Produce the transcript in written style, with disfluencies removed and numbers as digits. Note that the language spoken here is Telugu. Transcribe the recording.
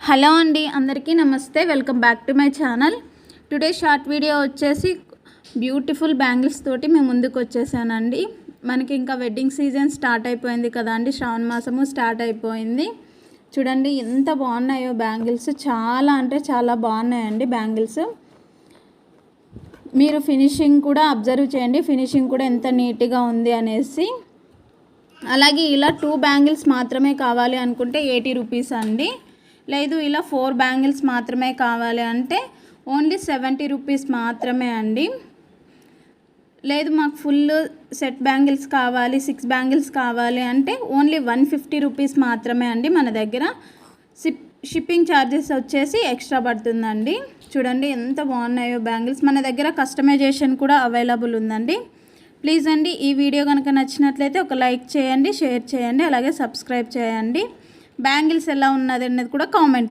హలో అండి, అందరికీ నమస్తే. Welcome back to my channel. Today short video వచ్చేసి బ్యూటిఫుల్ బ్యాంగిల్స్ తోటి మేము ముందుకు వచ్చేసానండి. మనకి ఇంకా వెడ్డింగ్ సీజన్ స్టార్ట్ అయిపోయింది కదా అండి, శ్రావణ మాసము స్టార్ట్ అయిపోయింది. చూడండి ఎంత బాగున్నాయో బ్యాంగిల్స్, చాలా అంటే చాలా బాగున్నాయండి బ్యాంగిల్స్. మీరు ఫినిషింగ్ కూడా అబ్జర్వ్ చేయండి, ఫినిషింగ్ కూడా ఎంత నీట్గా ఉంది అనేసి. అలాగే ఇలా 2 బ్యాంగిల్స్ మాత్రమే కావాలి అనుకుంటే 80 రూపీస్ అండి. లేదు ఇలా 4 బ్యాంగిల్స్ మాత్రమే కావాలి అంటే ఓన్లీ 70 రూపీస్ మాత్రమే అండి. లేదు మాకు ఫుల్ సెట్ బ్యాంగిల్స్ కావాలి, 6 బ్యాంగిల్స్ కావాలి అంటే ఓన్లీ 150 రూపీస్ మాత్రమే అండి. మన దగ్గర షిప్పింగ్ ఛార్జెస్ వచ్చేసి ఎక్స్ట్రా పడుతుందండి. చూడండి ఎంత బాగున్నాయో బ్యాంగిల్స్. మన దగ్గర కస్టమైజేషన్ కూడా అవైలబుల్ ఉందండి. ప్లీజ్ అండి, ఈ వీడియో కనుక నచ్చినట్లయితే ఒక లైక్ చేయండి, షేర్ చేయండి, అలాగే సబ్స్క్రైబ్ చేయండి. బ్యాంగిల్స్ ఎలా ఉన్నది అనేది కూడా కామెంట్